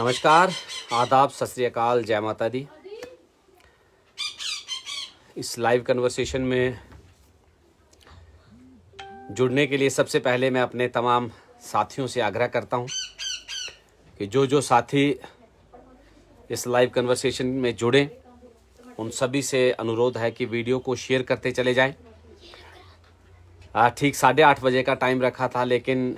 नमस्कार, आदाब, सत श्री अकाल, जय माता दी। इस लाइव कन्वर्सेशन में जुड़ने के लिए सबसे पहले मैं अपने तमाम साथियों से आग्रह करता हूं कि जो साथी इस लाइव कन्वर्सेशन में जुड़ें उन सभी से अनुरोध है कि वीडियो को शेयर करते चले जाएं। ठीक 8:30 बजे का टाइम रखा था, लेकिन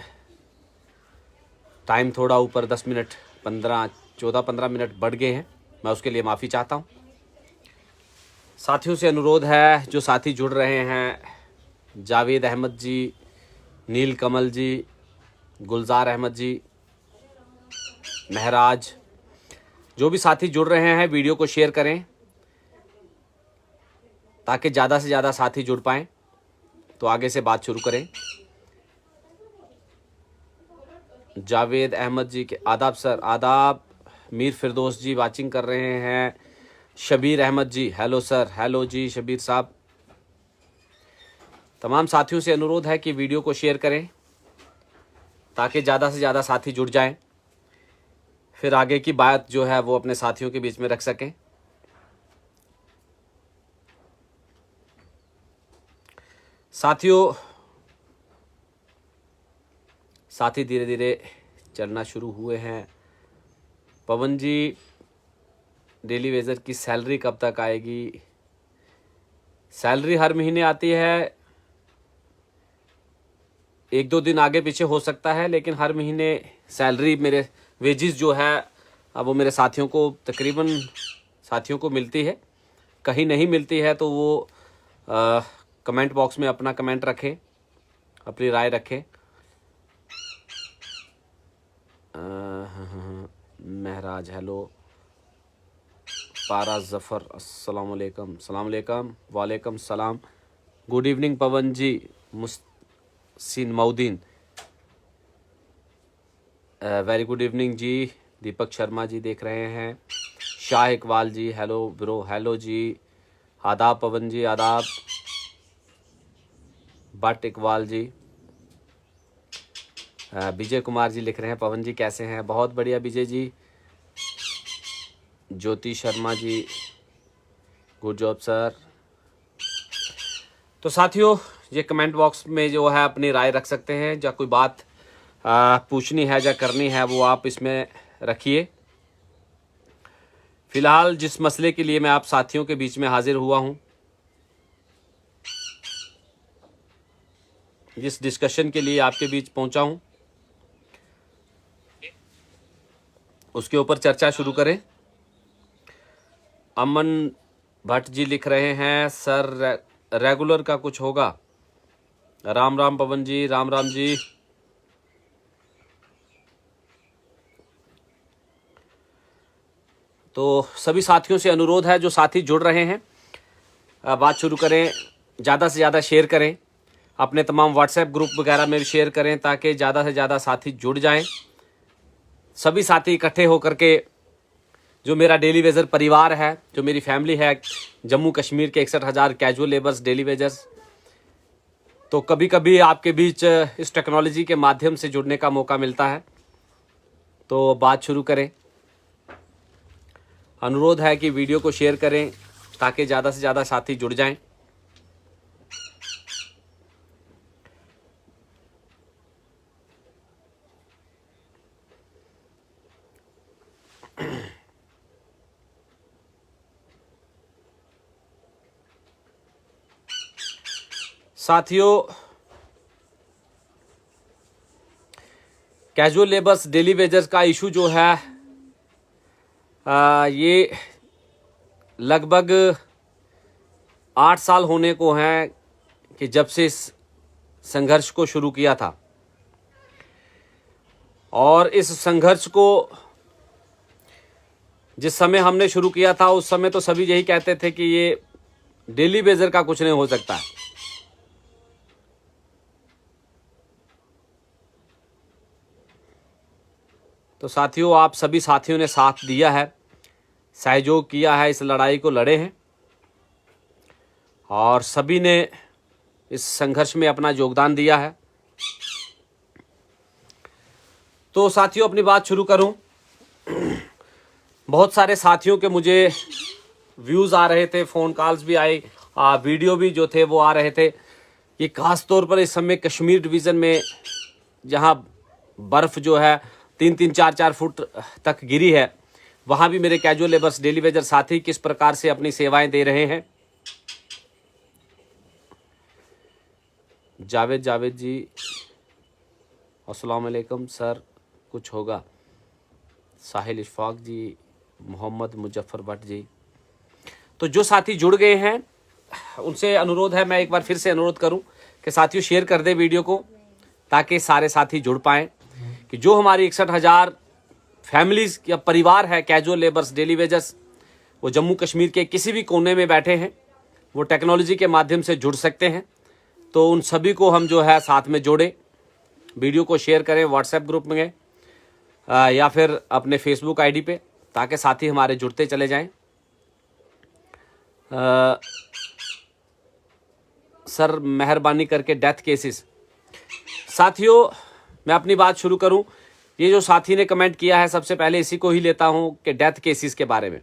टाइम थोड़ा ऊपर 10 मिनट 14-15 मिनट बढ़ गए हैं। मैं उसके लिए माफ़ी चाहता हूं। साथियों से अनुरोध है, जो साथी जुड़ रहे हैं, जावेद अहमद जी, नील कमल जी, गुलजार अहमद जी, महराज, जो भी साथी जुड़ रहे हैं वीडियो को शेयर करें ताकि ज़्यादा से ज़्यादा साथी जुड़ पाएँ। तो आगे से बात शुरू करें। जावेद अहमद जी के आदाब सर, आदाब। मीर फिरदौस जी वाचिंग कर रहे हैं। शबीर अहमद जी, हेलो सर, हेलो जी शबीर साहब। तमाम साथियों से अनुरोध है कि वीडियो को शेयर करें ताकि ज़्यादा से ज़्यादा साथी जुड़ जाएं, फिर आगे की बात जो है वो अपने साथियों के बीच में रख सकें। साथियों, साथी धीरे धीरे चलना शुरू हुए हैं। पवन जी, डेली वेजर की सैलरी कब तक आएगी? सैलरी हर महीने आती है, 1-2 दिन आगे पीछे हो सकता है, लेकिन हर महीने सैलरी, मेरे वेजिस जो है अब वो मेरे साथियों को तकरीबन साथियों को मिलती है। कहीं नहीं मिलती है तो वो कमेंट बॉक्स में अपना कमेंट रखें, अपनी राय रखें। महराज हेलो, पारा जफ़र अस्सलाम वालेकुम, सलाम वालेकुम, वालेकुम सलाम। गुड इवनिंग पवन जी, मुहसिन मऊदीन, वेरी गुड इवनिंग जी। दीपक शर्मा जी देख रहे हैं। Shah Iqbal ji, hello bro, hello जी, आदाब पवन जी, आदाब। बट इकबाल जी, विजय कुमार जी लिख रहे हैं, पवन जी कैसे हैं? बहुत बढ़िया Vijay ji. Jyoti Sharma ji, good job sir. तो साथियों, ये कमेंट बॉक्स में जो है अपनी राय रख सकते हैं। या कोई बात पूछनी है या करनी है वो आप इसमें रखिए। फिलहाल जिस मसले के लिए मैं आप साथियों के बीच में हाजिर हुआ हूं, जिस डिस्कशन के लिए आपके बीच पहुंचा हूं, उसके ऊपर चर्चा शुरू करें। अमन भट्ट जी लिख रहे हैं, सर रेगुलर का कुछ होगा? राम राम पवन जी, राम राम जी। तो सभी साथियों से अनुरोध है, जो साथी जुड़ रहे हैं, बात शुरू करें, ज़्यादा से ज़्यादा शेयर करें, अपने तमाम व्हाट्सएप ग्रुप वगैरह में भी शेयर करें ताकि ज़्यादा से ज़्यादा साथी जुड़ जाएं। सभी साथी इकट्ठे होकर के, जो मेरा डेली वेजर परिवार है, जो मेरी फैमिली है, जम्मू कश्मीर के 61,000 कैजुअल लेबर्स डेली वेजर्स, तो कभी कभी आपके बीच इस टेक्नोलॉजी के माध्यम से जुड़ने का मौका मिलता है। तो बात शुरू करें। अनुरोध है कि वीडियो को शेयर करें ताकि ज़्यादा से ज़्यादा साथी जुड़ जाएं। साथियों, कैजुअल लेबर्स डेली वेजर्स का इशू जो है ये लगभग 8 साल होने को हैं कि जब से इस संघर्ष को शुरू किया था। और इस संघर्ष को जिस समय हमने शुरू किया था, उस समय तो सभी यही कहते थे कि ये डेली वेजर का कुछ नहीं हो सकता है। तो साथियों, आप सभी साथियों ने साथ दिया है, सहयोग किया है, इस लड़ाई को लड़े हैं और सभी ने इस संघर्ष में अपना योगदान दिया है। तो साथियों, अपनी बात शुरू करूं। बहुत सारे साथियों के मुझे व्यूज़ आ रहे थे, फ़ोन कॉल्स भी आए, वीडियो भी जो थे वो आ रहे थे कि ख़ास तौर पर इस समय कश्मीर डिवीज़न में जहां बर्फ़ जो है 3-3, 4-4 फुट तक गिरी है, वहां भी मेरे कैजुअल लेबर्स डेली वेजर साथी किस प्रकार से अपनी सेवाएं दे रहे हैं। जावेद जी अस्सलाम वालेकुम सर, कुछ होगा। साहिल इशफाक जी, मोहम्मद मुजफ्फर भट्ट जी, तो जो साथी जुड़ गए हैं उनसे अनुरोध है, मैं एक बार फिर से अनुरोध करूं कि साथियों शेयर कर दे वीडियो को, ताकि सारे साथी जुड़ पाएं। कि जो हमारी 61,000 फैमिलीज या परिवार है कैजुअल लेबर्स डेली वेजर्स, वो जम्मू कश्मीर के किसी भी कोने में बैठे हैं, वो टेक्नोलॉजी के माध्यम से जुड़ सकते हैं। तो उन सभी को हम जो है साथ में जोड़ें, वीडियो को शेयर करें व्हाट्सएप ग्रुप में या फिर अपने फेसबुक आईडी पे, ताकि साथी हमारे जुड़ते चले जाएं। सर मेहरबानी करके डेथ केसेस, साथियों मैं अपनी बात शुरू करूं, ये जो साथी ने कमेंट किया है सबसे पहले इसी को ही लेता हूं कि डेथ केसेस के बारे में।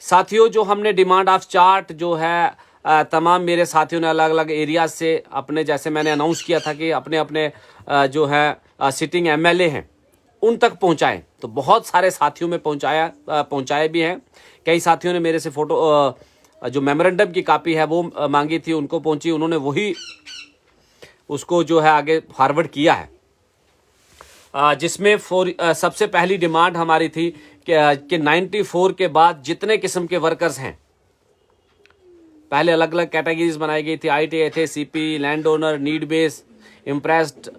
साथियों जो हमने डिमांड ऑफ चार्ट जो है तमाम मेरे साथियों ने अलग अलग एरियाज से अपने, जैसे मैंने अनाउंस किया था कि अपने अपने जो है सिटिंग एमएलए हैं उन तक पहुंचाएं, तो बहुत सारे साथियों में पहुंचाए भी हैं। कई साथियों ने मेरे से फोटो जो मेमोरेंडम की कॉपी है वो मांगी थी, उनको पहुंची, उन्होंने वही उसको जो है आगे फॉरवर्ड किया है। जिसमें सबसे पहली डिमांड हमारी थी कि 94 के बाद जितने किस्म के वर्कर्स हैं, पहले अलग अलग कैटेगरीज बनाई गई थी, ITI थे, CP, land owner, need base, impressed,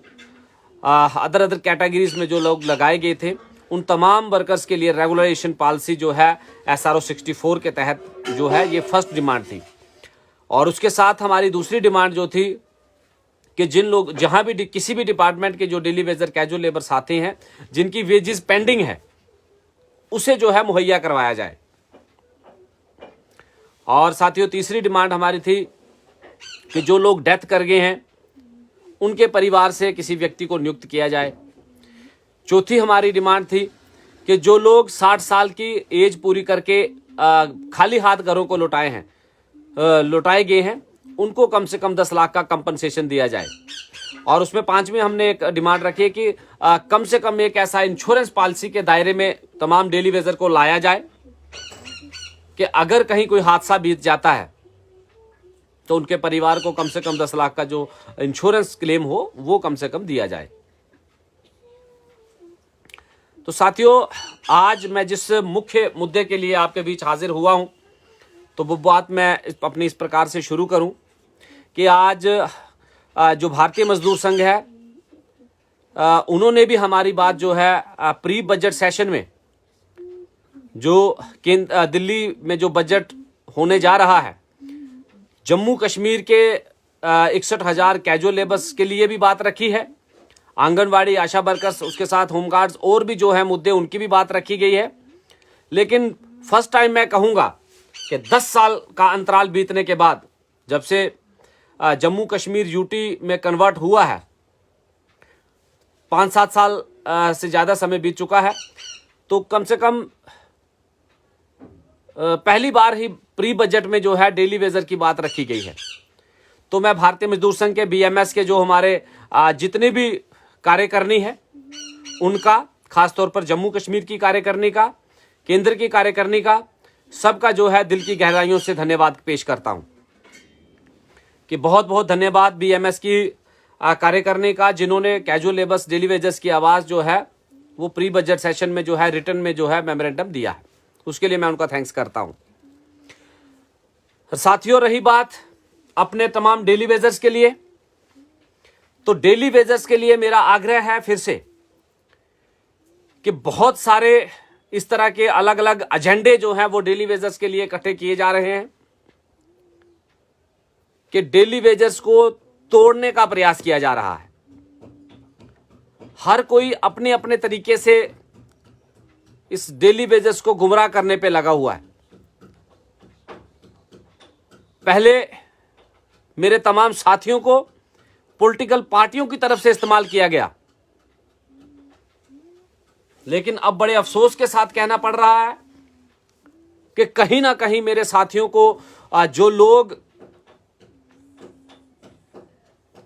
other categories में जो लोग लगाए गए थे, उन तमाम वर्कर्स के लिए रेगुलराइजेशन पॉलिसी जो है SRO 64 के तहत जो है, ये फर्स्ट डिमांड थी। और उसके साथ हमारी दूसरी डिमांड जो थी कि जिन लोग जहां भी किसी भी डिपार्टमेंट के जो डेली वेजर कैजुअल लेबर साथी हैं जिनकी वेजेस पेंडिंग है, उसे जो है मुहैया करवाया जाए। और साथियों तीसरी डिमांड हमारी थी कि जो लोग डेथ कर गए हैं उनके परिवार से किसी व्यक्ति को नियुक्त किया जाए। चौथी हमारी डिमांड थी कि जो लोग 60 साल की एज पूरी करके खाली हाथ घरों को लौटाए गए हैं, उनको कम से कम 10 लाख का कंपनसेशन दिया जाए। और उसमें पांचवी हमने एक डिमांड रखी है कि कम से कम एक ऐसा इंश्योरेंस पॉलिसी के दायरे में तमाम डेली वेजर को लाया जाए कि अगर कहीं कोई हादसा बीत जाता है तो उनके परिवार को कम से कम 10 लाख का जो इंश्योरेंस क्लेम हो वो कम से कम दिया जाए। तो साथियों आज मैं जिस मुख्य मुद्दे के लिए आपके बीच हाजिर हुआ हूं, तो वो बात मैं अपनी इस प्रकार से शुरू करूं कि आज जो भारतीय मजदूर संघ है उन्होंने भी हमारी बात जो है प्री बजट सेशन में जो दिल्ली में जो बजट होने जा रहा है, जम्मू कश्मीर के 61,000 कैजुअल लेबर्स के लिए भी बात रखी है, आंगनवाड़ी, आशा वर्कर्स, उसके साथ होमगार्ड्स और भी जो है मुद्दे उनकी भी बात रखी गई है। लेकिन फर्स्ट टाइम मैं कहूँगा कि 10 साल का अंतराल बीतने के बाद, जब से जम्मू कश्मीर यूटी में कन्वर्ट हुआ है, 5-7 साल से ज़्यादा समय बीत चुका है, तो कम से कम पहली बार ही प्री बजट में जो है डेली वेजर की बात रखी गई है। तो मैं भारतीय मजदूर संघ के BMS के जो हमारे जितने भी कार्यकारिणी है उनका, खासतौर पर जम्मू कश्मीर की कार्यकारिणी का, केंद्र की कार्यकारिणी का, सबका जो है दिल की गहराइयों से धन्यवाद पेश करता हूं कि बहुत बहुत धन्यवाद BMS की कार्यकारिणी का, जिन्होंने कैजुअल लेबर्स डेली वेजर्स की आवाज़ जो है वो प्री बजट सेशन में जो है रिटर्न में जो है मेमोरेंडम दिया है, उसके लिए मैं उनका थैंक्स करता हूं। साथियों रही बात अपने तमाम डेली वेजर्स के लिए, तो डेली वेजर्स के लिए मेरा आग्रह है फिर से कि बहुत सारे इस तरह के अलग अलग एजेंडे जो हैं वो डेली वेजर्स के लिए इकट्ठे किए जा रहे हैं कि डेली वेजर्स को तोड़ने का प्रयास किया जा रहा है। हर कोई अपने अपने तरीके से इस डेली वेजर्स को गुमराह करने पे लगा हुआ है। पहले मेरे तमाम साथियों को पॉलिटिकल पार्टियों की तरफ से इस्तेमाल किया गया, लेकिन अब बड़े अफसोस के साथ कहना पड़ रहा है कि कहीं ना कहीं मेरे साथियों को जो लोग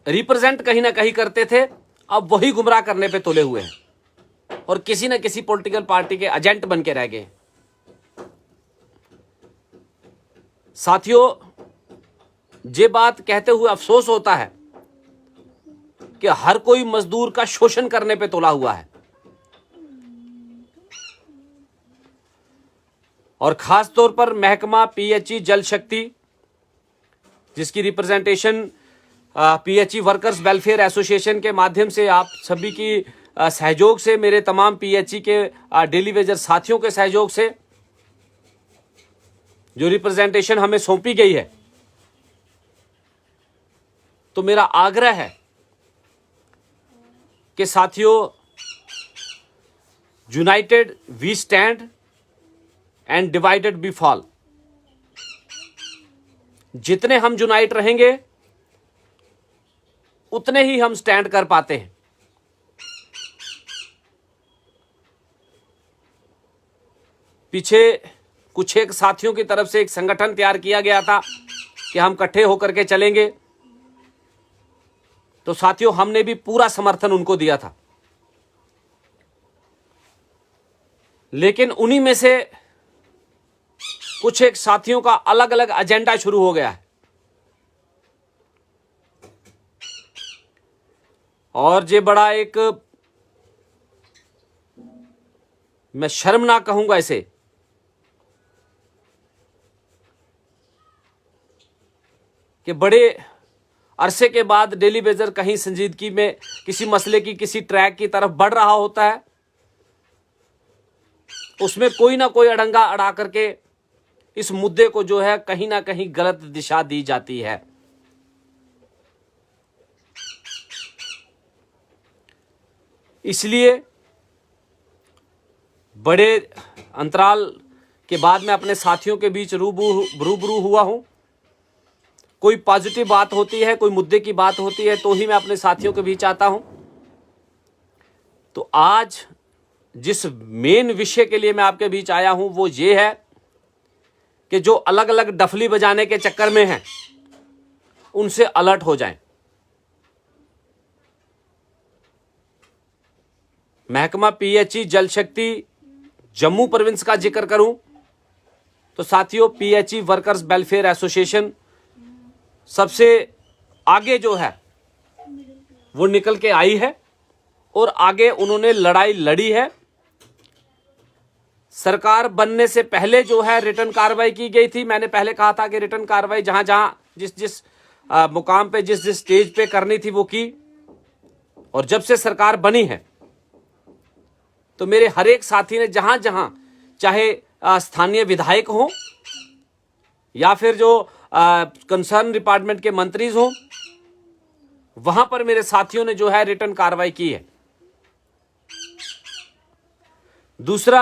रिप्रेजेंट कहीं ना कहीं करते थे, अब वही गुमराह करने पे तुले हुए हैं और किसी न किसी पॉलिटिकल पार्टी के एजेंट बन के रह गए। साथियों, ये बात कहते हुए अफसोस होता है कि हर कोई मजदूर का शोषण करने पे तुला हुआ है और खास तौर पर महकमा पीएचई जल शक्ति, जिसकी representation PHE workers welfare association के माध्यम से आप सभी की सहयोग से, मेरे तमाम पीएचई के डेली वेजर साथियों के सहयोग से जो रिप्रेजेंटेशन हमें सौंपी गई है, तो मेरा आग्रह है कि साथियों, united we stand and divided we fall. जितने हम यूनाइट रहेंगे उतने ही हम स्टैंड कर पाते हैं। पीछे कुछ एक साथियों की तरफ से एक संगठन तैयार किया गया था कि हम इकट्ठे होकर के चलेंगे, तो साथियों हमने भी पूरा समर्थन उनको दिया था। लेकिन उन्हीं में से कुछ एक साथियों का अलग अलग एजेंडा शुरू हो गया है और ये बड़ा एक, मैं शर्म ना कहूंगा इसे, कि बड़े अरसे के बाद डेली वेजर कहीं संजीदगी में किसी मसले की, किसी ट्रैक की तरफ बढ़ रहा होता है, उसमें कोई ना कोई अड़ंगा अड़ा करके इस मुद्दे को जो है कहीं ना कहीं गलत दिशा दी जाती है। इसलिए बड़े अंतराल के बाद मैं अपने साथियों के बीच रूबरू हुआ हूं। कोई पॉजिटिव बात होती है, कोई मुद्दे की बात होती है, तो ही मैं अपने साथियों के बीच आता हूं। तो आज जिस मेन विषय के लिए मैं आपके बीच आया हूं वो ये है कि जो अलग अलग डफली बजाने के चक्कर में हैं, उनसे अलर्ट हो जाएं। महकमा पीएचई जल शक्ति जम्मू प्रोविंस का जिक्र करूं तो साथियों, पीएचई वर्कर्स वेलफेयर एसोसिएशन सबसे आगे जो है वो निकल के आई है और आगे उन्होंने लड़ाई लड़ी है। सरकार बनने से पहले जो है रिटर्न कार्रवाई की गई थी। मैंने पहले कहा था कि रिटर्न कार्रवाई जहां जहां जिस जिस मुकाम पे, जिस जिस स्टेज पे करनी थी वो की, और जब से सरकार बनी है तो मेरे हर एक साथी ने जहां जहां, चाहे स्थानीय विधायक हो या फिर जो कंसर्न डिपार्टमेंट के मंत्री हो, वहां पर मेरे साथियों ने जो है रिटर्न कार्रवाई की है। दूसरा,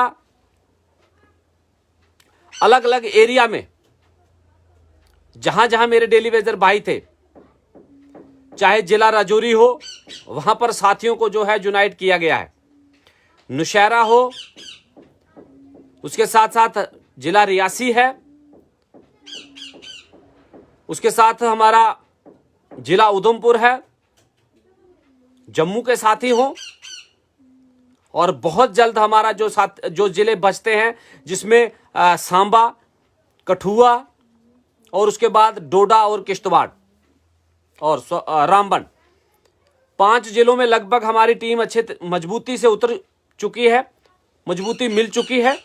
अलग अलग एरिया में जहां जहां मेरे डेली वेजर भाई थे, चाहे जिला राजौरी हो, वहां पर साथियों को जो है यूनाइट किया गया है। नौशहरा हो, उसके साथ साथ जिला रियासी है, उसके साथ हमारा जिला उधमपुर है, जम्मू के साथी हो, और बहुत जल्द हमारा जो जिले बचते हैं, जिसमें सांबा, कठुआ और उसके बाद डोडा और किश्तवाड़ और रामबन, 5 जिलों में लगभग हमारी टीम अच्छे मजबूती से उतर चुकी है, मजबूती मिल चुकी है।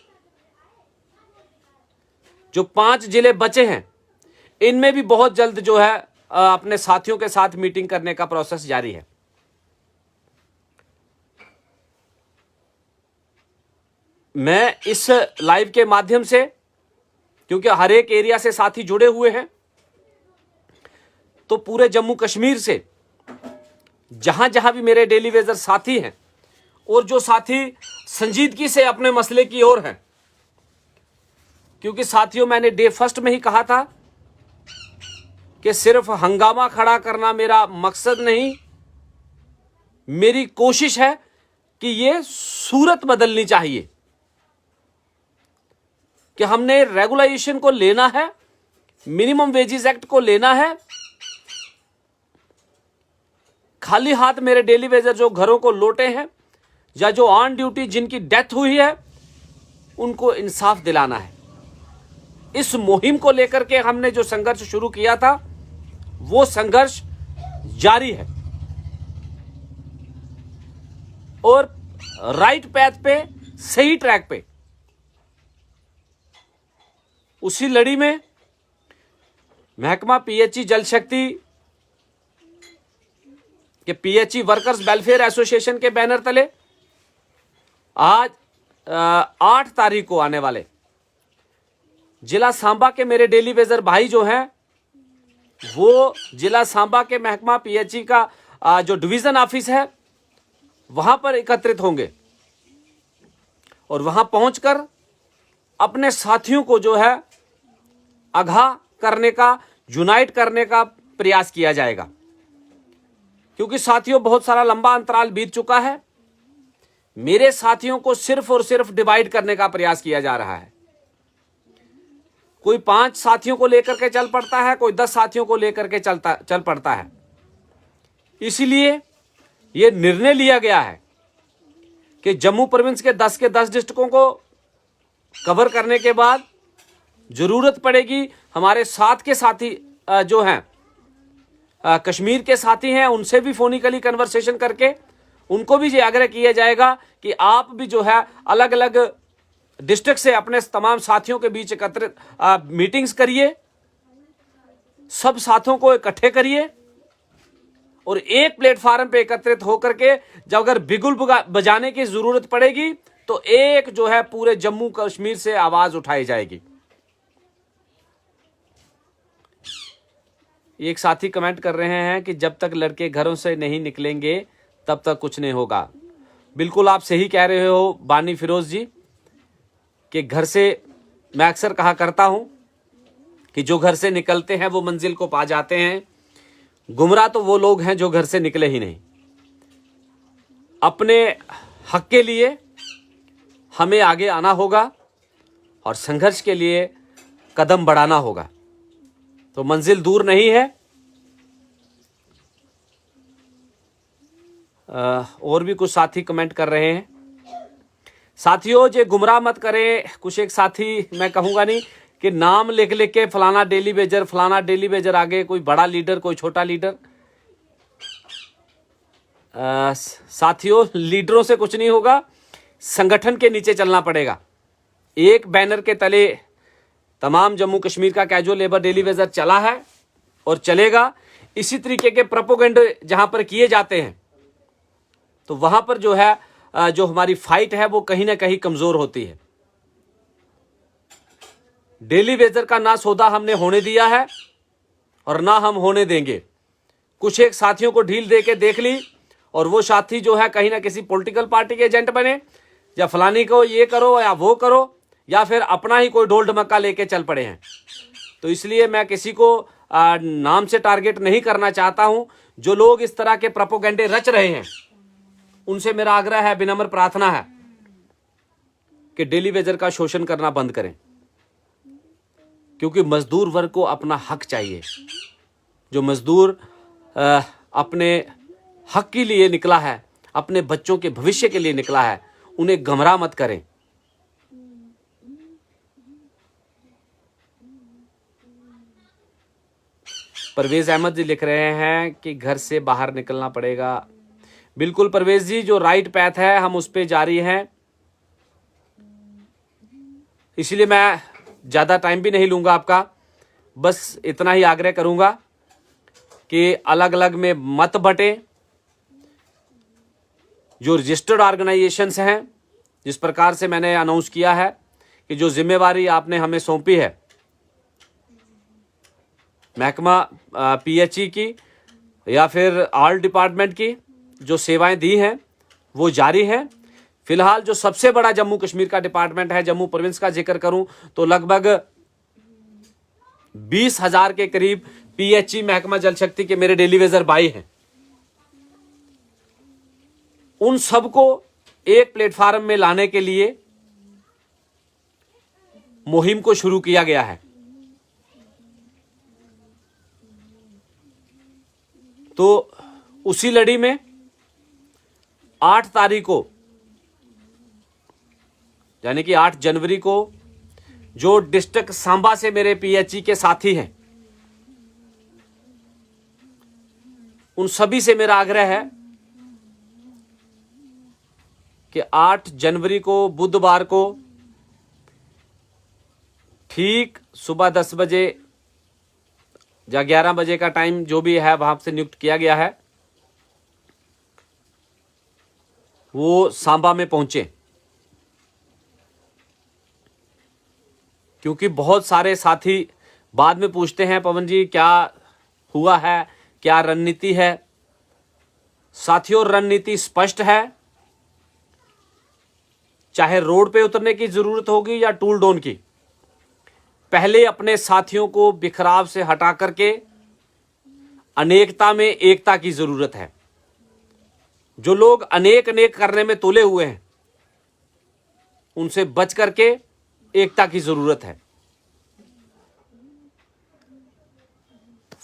जो 5 जिले बचे हैं, इनमें भी बहुत जल्द जो है अपने साथियों के साथ मीटिंग करने का प्रोसेस जारी है। मैं इस लाइव के माध्यम से, क्योंकि हर एक एरिया से साथी जुड़े हुए हैं, तो पूरे जम्मू कश्मीर से जहां जहां भी मेरे डेली वेजर साथी हैं और जो साथी संजीदगी से अपने मसले की ओर हैं, क्योंकि साथियों मैंने डे फर्स्ट में ही कहा था कि सिर्फ हंगामा खड़ा करना मेरा मकसद नहीं, मेरी कोशिश है कि ये सूरत बदलनी चाहिए। कि हमने रेगुलाइजेशन को लेना है, मिनिमम वेजेस एक्ट को लेना है। खाली हाथ मेरे डेली वेजर जो घरों को लौटे हैं या जो ऑन ड्यूटी जिनकी डेथ हुई है, उनको इंसाफ दिलाना है। इस मुहिम को लेकर के हमने जो संघर्ष शुरू किया था, वो संघर्ष जारी है और राइट पैथ पे, सही ट्रैक पे। उसी लड़ी में महकमा पीएचई जल शक्ति के पीएचई वर्कर्स वेलफेयर एसोसिएशन के बैनर तले आज 8 तारीख को आने वाले जिला सांबा के मेरे डेली वेजर भाई जो हैं, वो जिला सांबा के महकमा पीएचई का जो डिवीजन ऑफिस है वहां पर एकत्रित होंगे और वहां पहुंचकर अपने साथियों को जो है आगाह करने का, यूनाइट करने का प्रयास किया जाएगा। क्योंकि साथियों, बहुत सारा लंबा अंतराल बीत चुका है। मेरे साथियों को सिर्फ और सिर्फ डिवाइड करने का प्रयास किया जा रहा है। कोई 5 साथियों को लेकर के चल पड़ता है, कोई 10 साथियों को लेकर के चल पड़ता है। इसीलिए यह निर्णय लिया गया है कि जम्मू प्रोविंस के 10 के 10 डिस्ट्रिक्टों को कवर करने के बाद जरूरत पड़ेगी हमारे साथ के साथी जो हैं, कश्मीर के साथी हैं, उनसे भी फोनिकली कन्वर्सेशन करके उनको भी ये आग्रह किया जाएगा कि आप भी जो है अलग अलग डिस्ट्रिक्ट से अपने तमाम साथियों के बीच एकत्रित मीटिंग्स करिए, सब साथियों को इकट्ठे करिए और एक प्लेटफार्म पे एकत्रित होकर के जब अगर बिगुल बजाने की जरूरत पड़ेगी तो एक जो है पूरे जम्मू कश्मीर से आवाज उठाई जाएगी। एक साथी कमेंट कर रहे हैं कि जब तक लड़के घरों से नहीं निकलेंगे तब तक कुछ नहीं होगा। बिल्कुल आप सही कह रहे हो बानी फिरोज जी, कि घर से मैं अक्सर कहा करता हूं कि जो घर से निकलते हैं वो मंजिल को पा जाते हैं। गुमराह तो वो लोग हैं जो घर से निकले ही नहीं। अपने हक के लिए हमें आगे आना होगा और संघर्ष के लिए कदम बढ़ाना होगा। तो मंजिल दूर नहीं है। और भी कुछ साथी कमेंट कर रहे हैं। साथियों, जे गुमराह मत करें। कुछ एक साथी, मैं कहूंगा नहीं कि नाम लिख लिख के फलाना डेली वेजर आगे कोई बड़ा लीडर, कोई छोटा लीडर। साथियों, लीडरों से कुछ नहीं होगा, संगठन के नीचे चलना पड़ेगा। एक बैनर के तले तमाम जम्मू कश्मीर का कैजुअल लेबर डेली वेजर चला है और चलेगा। इसी तरीके के प्रोपोगेंडे जहां पर किए जाते हैं तो वहां पर जो है जो हमारी फाइट है वो कहीं ना कहीं कमजोर होती है। डेली वेजर का ना सौदा हमने होने दिया है और ना हम होने देंगे। कुछ एक साथियों को ढील दे के देख ली और वो साथी जो है कहीं ना किसी पॉलिटिकल पार्टी के एजेंट बने, या फलानी को ये करो या वो करो, या फिर अपना ही कोई ढोल ढमक्का लेके चल पड़े हैं। तो इसलिए मैं किसी को नाम से टारगेट नहीं करना चाहता हूं। जो लोग इस तरह के प्रोपोगेंडे रच रहे हैं उनसे मेरा आग्रह है, विनम्र प्रार्थना है कि डेली वेजर का शोषण करना बंद करें। क्योंकि मजदूर वर्ग को अपना हक चाहिए। जो मजदूर अपने हक के लिए निकला है, अपने बच्चों के भविष्य के लिए निकला है, उन्हें गुमराह मत करें। परवेज अहमद जी लिख रहे हैं कि घर से बाहर निकलना पड़ेगा। बिल्कुल परवेज जी, जो राइट पैथ है हम उस पे जारी हैं। इसलिए मैं ज़्यादा टाइम भी नहीं लूँगा आपका, बस इतना ही आग्रह करूँगा कि अलग अलग में मत बटें। जो रजिस्टर्ड ऑर्गेनाइजेशंस हैं, जिस प्रकार से मैंने अनाउंस किया है कि जो जिम्मेवारी आपने हमें सौंपी है महकमा पीएचई की या फिर ऑल डिपार्टमेंट की, जो सेवाएं दी हैं वो जारी है। फिलहाल जो सबसे बड़ा जम्मू कश्मीर का डिपार्टमेंट है, जम्मू प्रोविंस का जिक्र करूं तो लगभग 20,000 के करीब पीएचई महकमा जल शक्ति के मेरे डेली वेजर भाई हैं। उन सबको एक प्लेटफार्म में लाने के लिए मुहिम को शुरू किया गया है। तो उसी लड़ी में 8 तारीख को यानी कि 8 जनवरी को जो डिस्ट्रिक्ट सांबा से मेरे पीएचई के साथी हैं, उन सभी से मेरा आग्रह है कि 8 जनवरी को बुधवार को ठीक सुबह 10 बजे या 11 बजे का टाइम जो भी है वहां से नियुक्त किया गया है, वो सांबा में पहुंचे। क्योंकि बहुत सारे साथी बाद में पूछते हैं, पवन जी क्या हुआ है, क्या रणनीति है। साथियों, रणनीति स्पष्ट है। चाहे रोड पे उतरने की जरूरत होगी या टूल डोन की, पहले अपने साथियों को बिखराव से हटा करके अनेकता में एकता की जरूरत है। जो लोग अनेक करने में तुले हुए हैं, उनसे बच करके एकता की जरूरत है।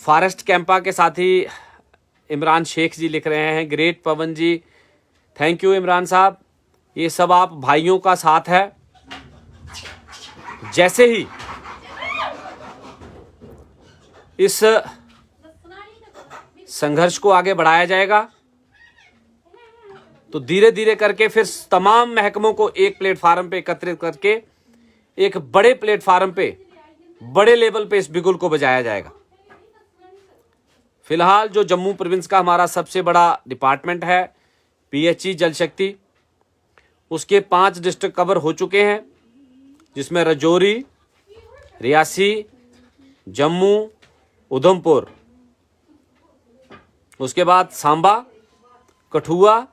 फॉरेस्ट कैंपा के साथी इमरान शेख जी लिख रहे हैं, great Pawan ji, thank you Imran sahab, ये सब आप भाइयों का साथ है। जैसे ही इस संघर्ष को आगे बढ़ाया जाएगा तो धीरे धीरे करके फिर तमाम महकमों को एक प्लेटफार्म पे एकत्रित करके एक बड़े प्लेटफार्म पे, बड़े लेवल पे इस बिगुल को बजाया जाएगा। फिलहाल जो जम्मू प्रोविंस का हमारा सबसे बड़ा डिपार्टमेंट है पीएचई जल शक्ति, उसके 5 डिस्ट्रिक्ट कवर हो चुके हैं, जिसमें राजौरी, रियासी, जम्मू, उधमपुर, उसके बाद सांबा, कठुआ,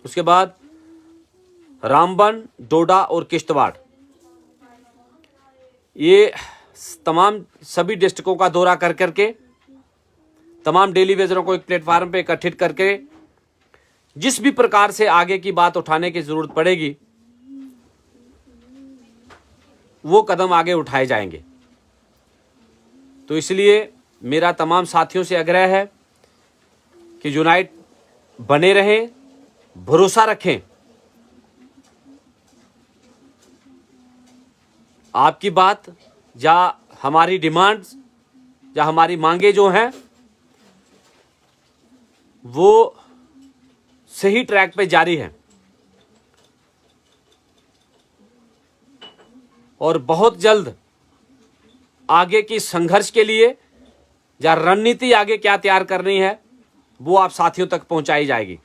उसके बाद रामबन, डोडा और किश्तवाड़। ये तमाम सभी डिस्ट्रिक्टों का दौरा कर करके तमाम डेली वेजरों को एक प्लेटफार्म पे इकट्ठित करके जिस भी प्रकार से आगे की बात उठाने की जरूरत पड़ेगी वो कदम आगे उठाए जाएंगे। तो इसलिए मेरा तमाम साथियों से आग्रह है कि यूनाइट बने रहें, भरोसा रखें। आपकी बात या हमारी डिमांड्स या हमारी मांगे जो हैं वो सही ट्रैक पे जारी है और बहुत जल्द आगे की संघर्ष के लिए या रणनीति आगे क्या तैयार करनी है वो आप साथियों तक पहुंचाई जाएगी।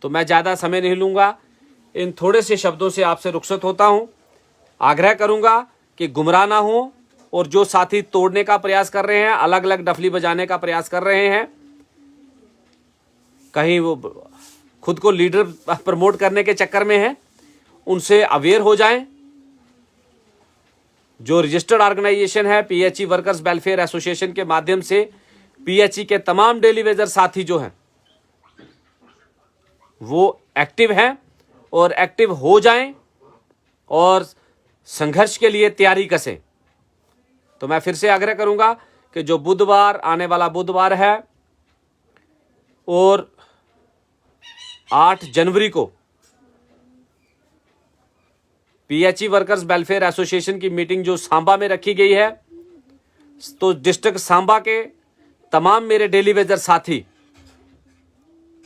तो मैं ज्यादा समय नहीं लूंगा, इन थोड़े से शब्दों से आपसे रुखसत होता हूं। आग्रह करूंगा कि गुमराह ना हो और जो साथी तोड़ने का प्रयास कर रहे हैं, अलग अलग डफली बजाने का प्रयास कर रहे हैं, कहीं वो खुद को लीडर प्रमोट करने के चक्कर में हैं, उनसे अवेयर हो जाएं। जो रजिस्टर्ड ऑर्गेनाइजेशन है पीएचई वर्कर्स वेलफेयर एसोसिएशन के माध्यम से पीएचई के तमाम डेली वेजर साथी जो हैं वो एक्टिव हैं और एक्टिव हो जाएं और संघर्ष के लिए तैयारी कसें। तो मैं फिर से आग्रह करूंगा कि जो बुधवार, आने वाला बुधवार है और 8 जनवरी को पीएचई वर्कर्स वेलफेयर एसोसिएशन की मीटिंग जो सांबा में रखी गई है, तो डिस्ट्रिक्ट सांबा के तमाम मेरे डेली वेजर साथी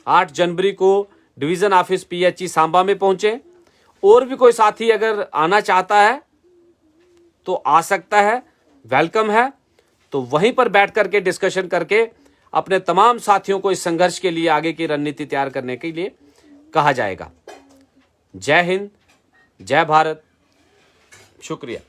8 जनवरी को डिवीजन ऑफिस पीएचई सांबा में पहुंचे। और भी कोई साथी अगर आना चाहता है तो आ सकता है, वेलकम है। तो वहीं पर बैठ करके डिस्कशन करके अपने तमाम साथियों को इस संघर्ष के लिए आगे की रणनीति तैयार करने के लिए कहा जाएगा। जय हिंद, जय भारत, शुक्रिया।